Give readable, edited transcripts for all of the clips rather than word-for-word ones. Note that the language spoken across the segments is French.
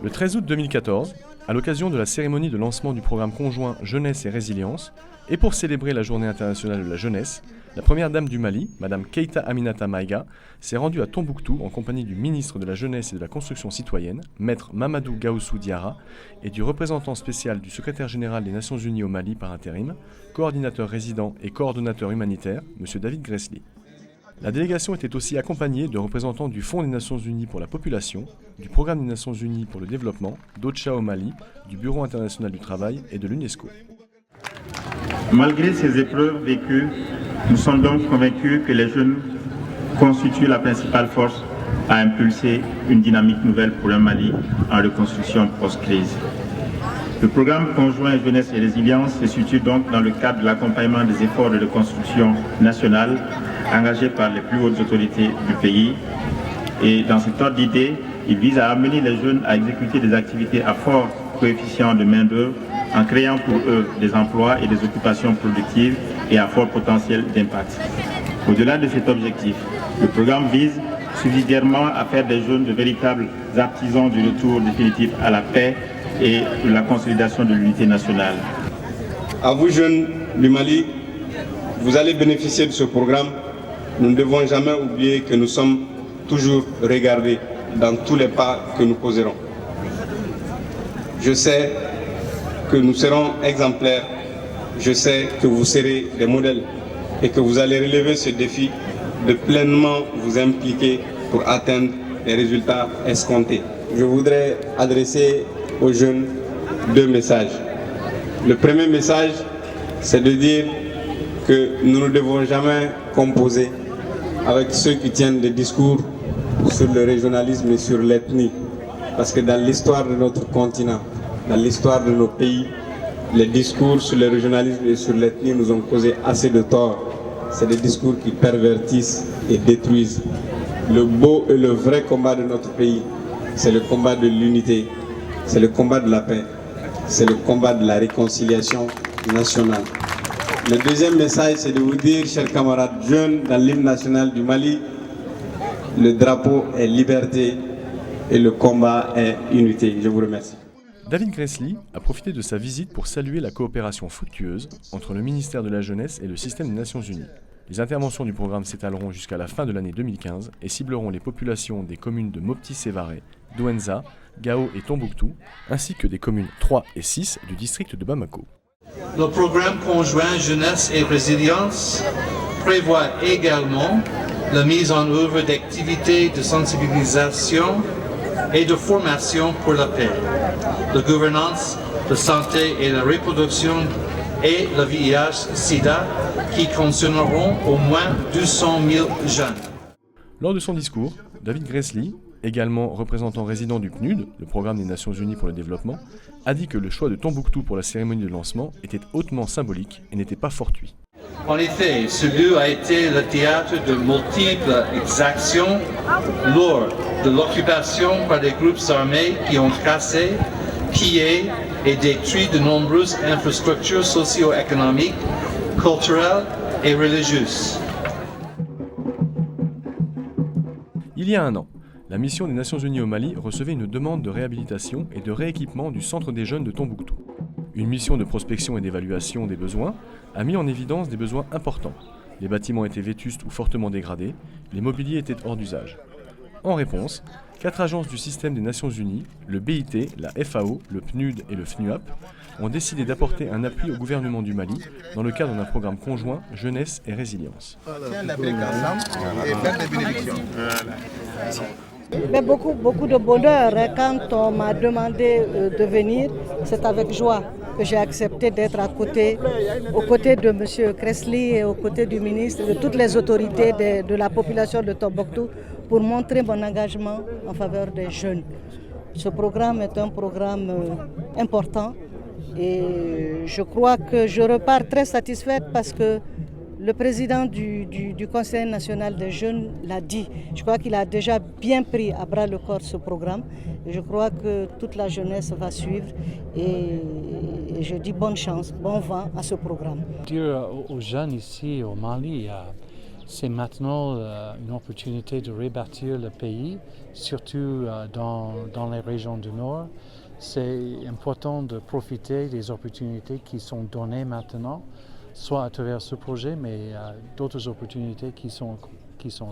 Le 13 août 2014, à l'occasion de la cérémonie de lancement du programme conjoint Jeunesse et Résilience, et pour célébrer la Journée internationale de la jeunesse, la première dame du Mali, Madame Keïta Aminata Maïga, s'est rendue à Tombouctou en compagnie du ministre de la Jeunesse et de la Construction citoyenne, Maître Mamadou Gaoussou Diarra, et du représentant spécial du secrétaire général des Nations Unies au Mali par intérim, coordinateur résident et coordonnateur humanitaire, M. David Gressly. La délégation était aussi accompagnée de représentants du Fonds des Nations Unies pour la population, du Programme des Nations Unies pour le développement, d'OCHA au Mali, du Bureau international du travail et de l'UNESCO. Malgré ces épreuves vécues, nous sommes donc convaincus que les jeunes constituent la principale force à impulser une dynamique nouvelle pour un Mali en reconstruction post-crise. Le programme conjoint Jeunesse et Résilience se situe donc dans le cadre de l'accompagnement des efforts de reconstruction nationale engagés par les plus hautes autorités du pays. Et dans cet ordre d'idée, il vise à amener les jeunes à exécuter des activités à fort coefficient de main-d'œuvre en créant pour eux des emplois et des occupations productives et à fort potentiel d'impact. Au-delà de cet objectif, le programme vise subsidiairement à faire des jeunes de véritables artisans du retour définitif à la paix et de la consolidation de l'unité nationale. À vous jeunes du Mali, vous allez bénéficier de ce programme. Nous ne devons jamais oublier que nous sommes toujours regardés dans tous les pas que nous poserons. Je sais que nous serons exemplaires, je sais que vous serez des modèles et que vous allez relever ce défi de pleinement vous impliquer pour atteindre les résultats escomptés. Je voudrais adresser aux jeunes deux messages. Le premier message, c'est de dire que nous ne devons jamais composer avec ceux qui tiennent des discours sur le régionalisme et sur l'ethnie. Parce que dans l'histoire de notre continent, dans l'histoire de nos pays, les discours sur le régionalisme et sur l'ethnie nous ont causé assez de tort. C'est des discours qui pervertissent et détruisent. Le beau et le vrai combat de notre pays, c'est le combat de l'unité, c'est le combat de la paix, c'est le combat de la réconciliation nationale. Le deuxième message, c'est de vous dire, chers camarades jeunes, dans l'hymne national du Mali, le drapeau est liberté et le combat est unité. Je vous remercie. David Gressly a profité de sa visite pour saluer la coopération fructueuse entre le ministère de la Jeunesse et le système des Nations Unies. Les interventions du programme s'étaleront jusqu'à la fin de l'année 2015 et cibleront les populations des communes de Mopti-Sévaré, Douenza, Gao et Tombouctou, ainsi que des communes 3 et 6 du district de Bamako. Le programme conjoint Jeunesse et Résilience prévoit également la mise en œuvre d'activités de sensibilisation et de formation pour la paix, la gouvernance, la santé et la reproduction et le VIH-Sida qui concerneront au moins 200 000 jeunes. Lors de son discours, David Gressly, également représentant résident du PNUD, le Programme des Nations Unies pour le développement, a dit que le choix de Tombouctou pour la cérémonie de lancement était hautement symbolique et n'était pas fortuit. En effet, ce lieu a été le théâtre de multiples exactions lors de l'occupation par des groupes armés qui ont cassé, pillé et détruit de nombreuses infrastructures socio-économiques, culturelles et religieuses. Il y a un an, la mission des Nations Unies au Mali recevait une demande de réhabilitation et de rééquipement du centre des jeunes de Tombouctou. Une mission de prospection et d'évaluation des besoins a mis en évidence des besoins importants. Les bâtiments étaient vétustes ou fortement dégradés, les mobiliers étaient hors d'usage. En réponse, 4 agences du système des Nations Unies, le BIT, la FAO, le PNUD et le FNUAP, ont décidé d'apporter un appui au gouvernement du Mali dans le cadre d'un programme conjoint Jeunesse et Résilience. Mais beaucoup de bonheur. Quand on m'a demandé de venir, c'est avec joie que j'ai accepté d'être aux côtés de M. Gressly et aux côtés du ministre, de toutes les autorités de la population de Tombouctou pour montrer mon engagement en faveur des jeunes. Ce programme est un programme important et je crois que je repars très satisfaite parce que le président du Conseil national des jeunes l'a dit. Je crois qu'il a déjà bien pris à bras le corps ce programme. Et je crois que toute la jeunesse va suivre et je dis bonne chance, bon vent à ce programme. Dire aux jeunes ici au Mali, c'est maintenant une opportunité de rebâtir le pays, surtout dans les régions du Nord. C'est important de profiter des opportunités qui sont données maintenant, soit à travers ce projet, mais d'autres opportunités qui sont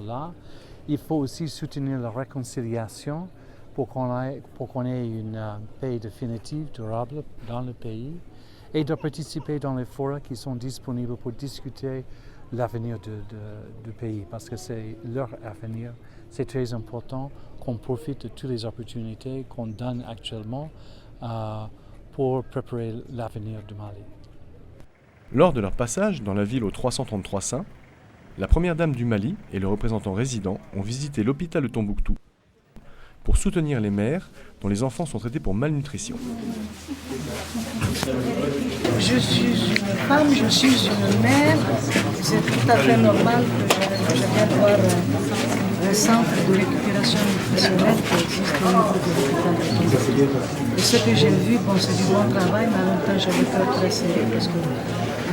là. Il faut aussi soutenir la réconciliation pour qu'on ait une paix définitive, durable dans le pays, et de participer dans les forums qui sont disponibles pour discuter l'avenir du pays, parce que c'est leur avenir. C'est très important qu'on profite de toutes les opportunités qu'on donne actuellement pour préparer l'avenir du Mali. Lors de leur passage dans la ville aux 333 saints, la première dame du Mali et le représentant résident ont visité l'hôpital de Tombouctou pour soutenir les mères dont les enfants sont traités pour malnutrition. Je suis une femme, je suis une mère. C'est tout à fait normal que je vienne voir un centre de récupération nutritionnelle qui existe au niveau de l'hôpital de Tombouctou. Et ce que j'ai vu, c'est du bon travail, mais en même temps j'ai le cœur très serré parce que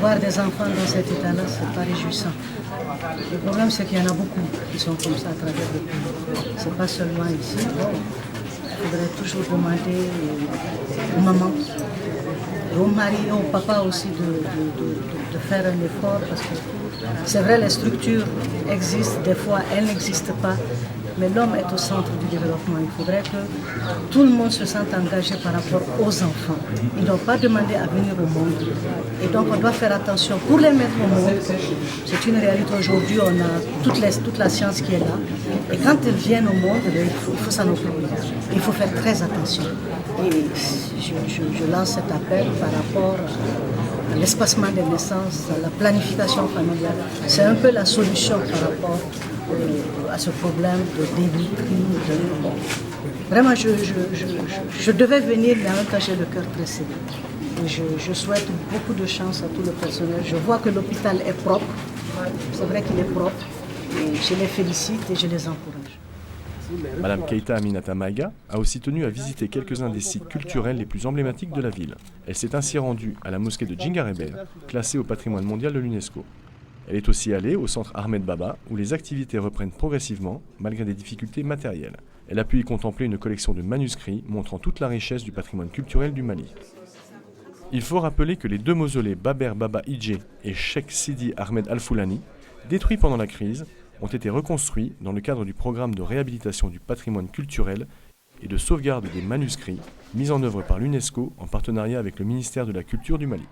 voir des enfants dans cet état-là, c'est pas réjouissant. Le problème, c'est qu'il y en a beaucoup qui sont comme ça à travers le pays. C'est pas seulement ici. Il faudrait toujours demander aux mamans, et aux maris et aux papas aussi de faire un effort parce que c'est vrai, les structures existent, des fois elles n'existent pas, mais l'homme est au centre du développement. Il faudrait que tout le monde se sente engagé par rapport aux enfants. Ils ne doivent pas demander à venir au monde. Et donc on doit faire attention pour les mettre au monde. C'est une réalité aujourd'hui, on a toute la science qui est là. Et quand ils viennent au monde, il faut s'en occuper. Il faut faire très attention. Et je lance cet appel par rapport à l'espacement des naissances, à la planification familiale. C'est un peu la solution par rapport à ce problème de dénutrie. Vraiment, je devais venir, mais en même temps, j'ai le cœur très serré. Et je souhaite beaucoup de chance à tout le personnel. Je vois que l'hôpital est propre. C'est vrai qu'il est propre. Et je les félicite et je les encourage. Madame Keita Aminata Maïga a aussi tenu à visiter quelques-uns des sites culturels les plus emblématiques de la ville. Elle s'est ainsi rendue à la mosquée de Djingarébert, classée au patrimoine mondial de l'UNESCO. Elle est aussi allée au centre Ahmed Baba, où les activités reprennent progressivement, malgré des difficultés matérielles. Elle a pu y contempler une collection de manuscrits montrant toute la richesse du patrimoine culturel du Mali. Il faut rappeler que les deux mausolées Baber Baba Idjé et Cheikh Sidi Ahmed Al-Foulani, détruits pendant la crise, ont été reconstruits dans le cadre du programme de réhabilitation du patrimoine culturel et de sauvegarde des manuscrits mis en œuvre par l'UNESCO en partenariat avec le ministère de la Culture du Mali.